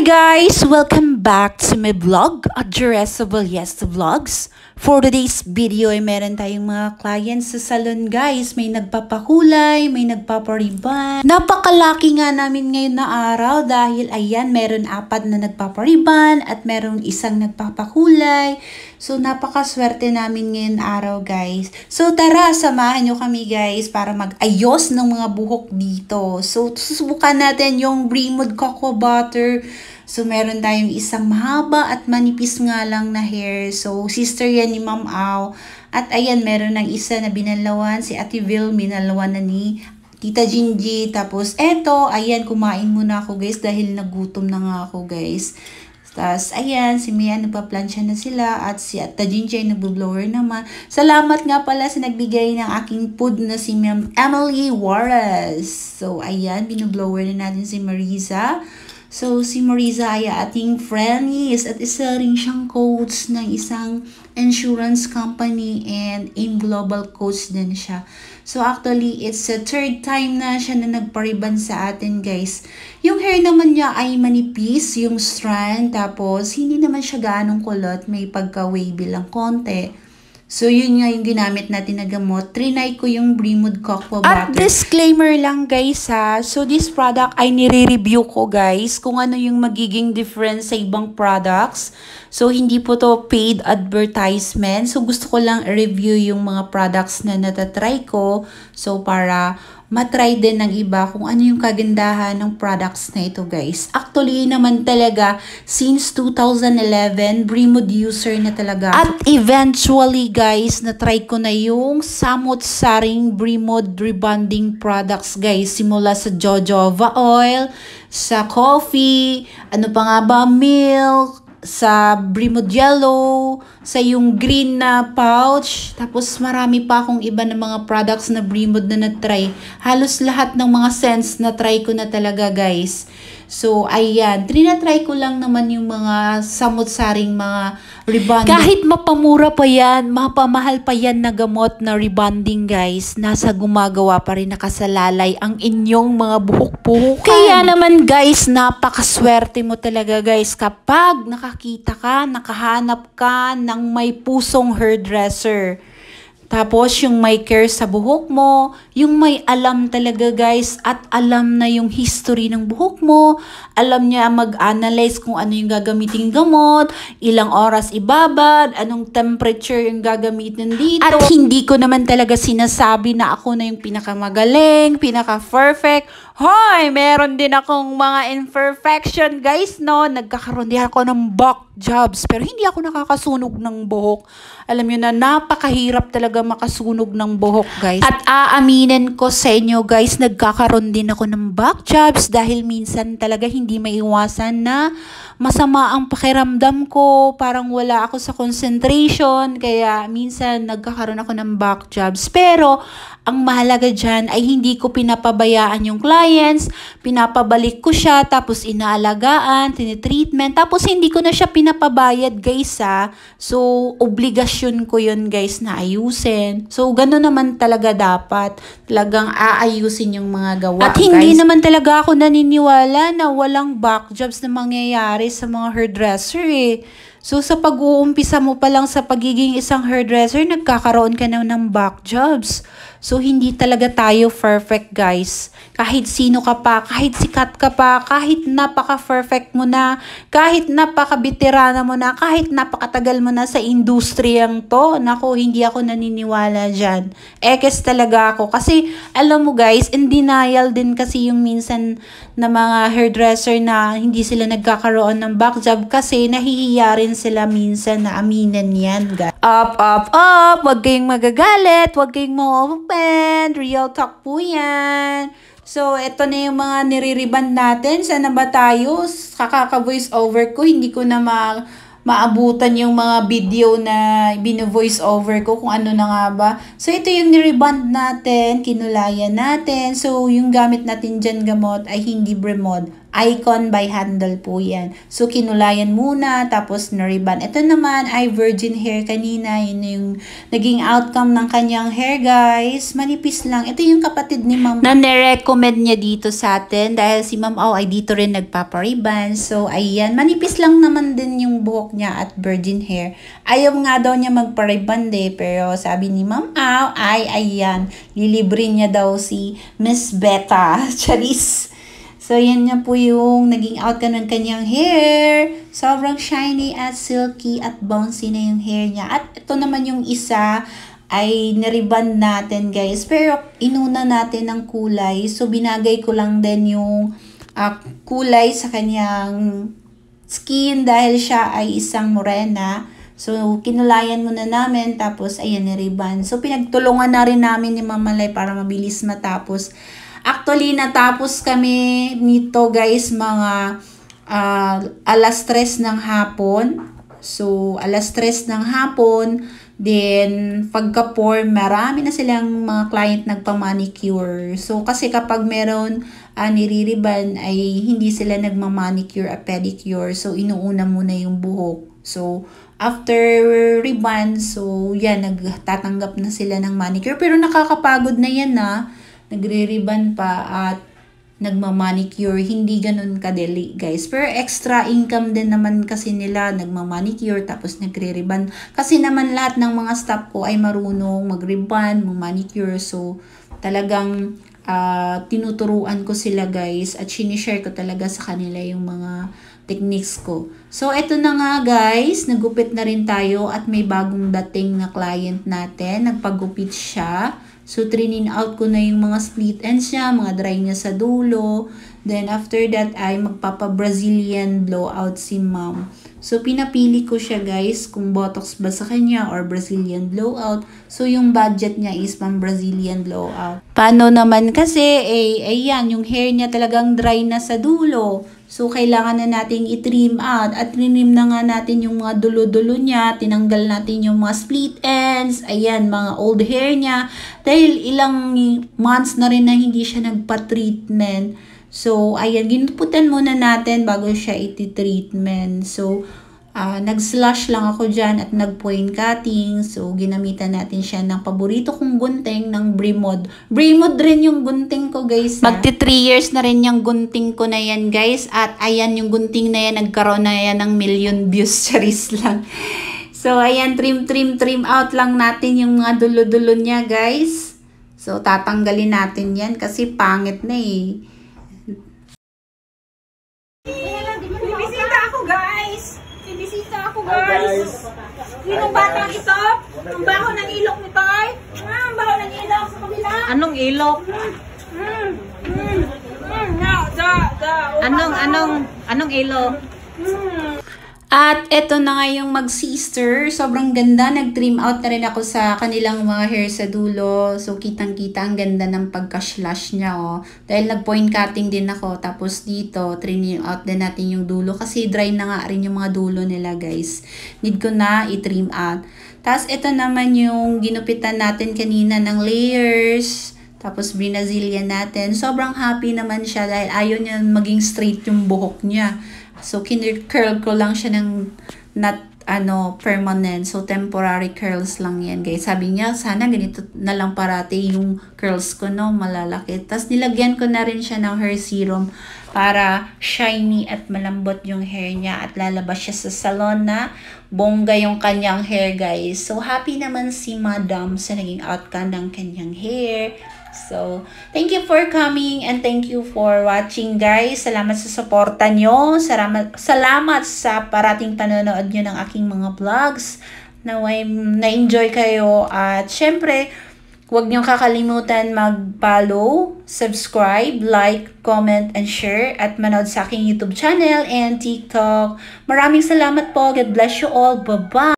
guys! Welcome back to my vlog, Addressable Yes Vlogs. For today's video ay meron tayong mga clients sa salon guys. May nagpapakulay, may nagpapariban. Napakalaki nga namin ngayon na araw dahil ayan, meron 4 na nagpapariban at meron isang nagpapakulay. So napakaswerte namin ngayon araw guys. So tara, samahan nyo kami guys para mag-ayos ng mga buhok dito. So susubukan natin yung Bremod Cocoa Butter. So, meron tayong isang mahaba at manipis nga lang na hair. So, sister yan ni Ma'am Au. At ayan, meron ng isa na binalawan. Si Ate Vil, binalawan na ni Tita Gingy. Tapos, eto, ayan, kumain muna ako guys dahil nagutom na nga ako guys. Tapos, ayan, si Mia nagpa-plancha na sila at si Ate Gingy ay nagbo-blower naman. Salamat nga pala sa nagbigay ng aking food na si Ma'am Emily Juarez. So, ayan, binoblower na natin si Marisa. So, si Marisa ay ating friends at isa rin siyang coach ng isang insurance company and in global coach din siya. So, actually, it's the 3rd time na siya na nagpariban sa atin, guys. Yung hair naman niya ay manipis, yung strand, tapos hindi naman siya ganong kulot, may pagka-wavy lang konti. So, yun nga yung ginamit natin na gamot. Trinay ko yung Bremod Cocoa Butter. At disclaimer lang guys ha. So, this product ay nire-review ko guys kung ano yung magiging difference sa ibang products. So, hindi po to paid advertisement. So, gusto ko lang review yung mga products na natatry ko. So, para matry din ng iba kung ano yung kagandahan ng products na ito guys. Actually naman talaga, since 2011, Bremod user na talaga. At eventually guys, na-try ko na yung samot-saring Bremod rebonding products guys. Simula sa jojoba oil, sa coffee, ano pa nga ba, milk, sa Bremod Yellow, sa yung green na pouch, tapos marami pa akong iba na mga products na Bremod na na-try. Halos lahat ng mga scents na try ko na talaga guys. So, ayan. Trinatry ko lang naman yung mga samot-saring mga rebonding. Kahit mapamura pa yan, mapamahal pa yan na gamot na rebonding guys, nasa gumagawa pa rin nakasalalay ang inyong mga buhok-buhukan. Kaya naman guys, napakaswerte mo talaga guys kapag nakakita ka, nakahanap ka ng may pusong hairdresser. Tapos, yung may care sa buhok mo, yung may alam talaga guys, at alam na yung history ng buhok mo, alam niya mag-analyze kung ano yung gagamitin gamot, ilang oras ibabad, anong temperature yung gagamitin dito. At hindi ko naman talaga sinasabi na ako na yung pinakamagaling, pinaka-perfect. Hoy, meron din akong mga imperfection guys, no? Nagkakaroon din ako ng back jobs, pero hindi ako nakakasunog ng buhok. Alam niyo na, napakahirap talaga makasunog ng buhok guys. At aaminin ko sa inyo guys, nagkakaroon din ako ng back jobs dahil minsan talaga hindi maiwasan na masama ang pakiramdam ko, parang wala ako sa concentration, kaya minsan nagkakaroon ako ng back jobs. Pero ang mahalaga dyan ay hindi ko pinapabayaan yung clients, pinapabalik ko siya, tapos inaalagaan, tinitreatment, tapos hindi ko na siya pinapabayad guys ha. So, obligasyon ko yun guys na ayusin. So, gano'n naman talaga dapat. Talagang aayusin yung mga gawa. At hindi guys naman talaga ako naniniwala na walang back jobs na mangyayari sa mga hairdresser eh. So, sa pag-uumpisa mo pa lang sa pagiging isang hairdresser, nagkakaroon ka na ng back jobs. So, hindi talaga tayo perfect, guys. Kahit sino ka pa, kahit sikat ka pa, kahit napaka-perfect mo na, kahit napaka-veterana mo na, kahit napakatagal mo na sa industriyang to, naku, hindi ako naniniwala dyan. Ekes talaga ako. Kasi, alam mo guys, in denial din kasi yung minsan na mga hairdresser na hindi sila nagkakaroon ng back job kasi nahihiya rin sila minsan na aminin yan, guys. Up! Huwag kayong magagalit, huwag kayong ma-open. Real talk po yan. So, ito na yung mga niririban natin. Sana ba tayo? Kakaka-voice over ko. Hindi ko na maabutan yung mga video na bino-voice over ko kung ano na nga ba. So, ito yung niriband natin, kinulayan natin. So, yung gamit natin dyan gamot ay hindi Bremod. Icon by Handle po yan. So, kinulayan muna, tapos na-ribbon. Ito naman ay virgin hair kanina. Yun yung naging outcome ng kanyang hair, guys. Manipis lang. Ito yung kapatid ni Ma'am na nirecommend niya dito sa atin dahil si Ma'am Au ay dito rin nagpapariban. So, ayan. Manipis lang naman din yung buhok niya at virgin hair. Ayaw nga daw niya magpariban pero sabi ni Ma'am Au ay ayan. Lilibre niya daw si Miss Beta. Charis. So, yan na po yung naging outcome ng kanyang hair. Sobrang shiny at silky at bouncy na yung hair niya. At ito naman yung isa ay nariban natin, guys. Pero, inuna natin ng kulay. So, binagay ko lang din yung kulay sa kanyang skin dahil siya ay isang morena. So, kinulayan muna namin. Tapos, ayan, nariban. So, pinagtulungan na rin namin ni Mama Lai para mabilis matapos. Actually, natapos kami nito, guys, mga alas 3 ng hapon. So, alas 3 ng hapon. Then, pagka-4, marami na silang mga client nagpa-manicure. So, kasi kapag meron niririban, ay hindi sila nagma-manicure at pedicure. So, inuuna muna yung buhok. So, after ribbon, so, yan, nagtatanggap na sila ng manicure. Pero nakakapagod na yan, nagre-ribbon pa at nagma-manicure, hindi ganun kadali, guys. Pero extra income din naman kasi nila, nagma-manicure tapos nagre-ribbon. Kasi naman lahat ng mga staff ko ay marunong mag-ribbon, mag-manicure. So, talagang tinuturuan ko sila, guys, at sinishare ko talaga sa kanila yung mga techniques ko. So, eto na nga, guys, nagupit na rin tayo at may bagong dating na client natin. Nagpagupit siya. So, trinin out ko na yung mga split ends niya, mga dry niya sa dulo. Then, after that ay magpapa-Brazilian blowout si Ma'am. So, pinapili ko siya, guys, kung botox ba sa kanya or Brazilian blowout. So, yung budget niya is pang Brazilian blowout. Paano naman kasi, ayan, yung hair niya talagang dry na sa dulo. So, kailangan na nating i-trim out. At trim na nga natin yung mga dulo-dulo niya. Tinanggal natin yung mga split ends. Ayan, mga old hair niya. Dahil ilang months na rin na hindi siya nagpa-treatment. So, ayan, ginuputan muna natin bago siya iti-treatment. So, nag-slash lang ako dyan at nag-point cutting. So, ginamitan natin siya ng paborito kong gunting ng Bremod. Bremod rin yung gunting ko, guys. Magti 3 years na rin yung gunting ko na yan, guys. At ayan, yung gunting na yan, nagkaroon na yan ng million views. Charis lang. So, ayan, trim out lang natin yung mga dulo-dulo niya, guys. So, tatanggalin natin yan kasi pangit na Bibisita ako, guys! Bibisita ako, guys! Sinong batang ito? Ang baho ng ilok nito, ay? Ang baho ng ilok sa kabila? Anong ilok? Anong ilok? At eto na nga yung mag-sister. Sobrang ganda. Nag-trim out na rin ako sa kanilang mga hair sa dulo. So, kitang-kita ang ganda ng pagka-slash niya, Dahil nag-point cutting din ako. Tapos dito, trim out din natin yung dulo. Kasi dry na nga rin yung mga dulo nila, guys. Need ko na i-trim out. Tapos, ito naman yung ginupitan natin kanina ng layers. Tapos, Brazilian natin. Sobrang happy naman siya dahil ayaw niya maging straight yung buhok niya. So, curl ko lang siya ng not permanent. So, temporary curls lang yan, guys. Sabi niya, sana ganito na lang parati yung curls ko, malalaki. Tapos, nilagyan ko na rin siya ng hair serum para shiny at malambot yung hair niya. At lalabas siya sa salon na bongga yung kanyang hair, guys. So, happy naman si Madam sa naging outcome ng kanyang hair. So, thank you for coming and thank you for watching, guys. Salamat sa suporta nyo. Salamat sa parating panonood nyo ng aking mga vlogs. Na-enjoy kayo. At syempre, huwag nyo kakalimutan mag-follow, subscribe, like, comment, and share. At manood sa aking YouTube channel and TikTok. Maraming salamat po. God bless you all. Bye-bye!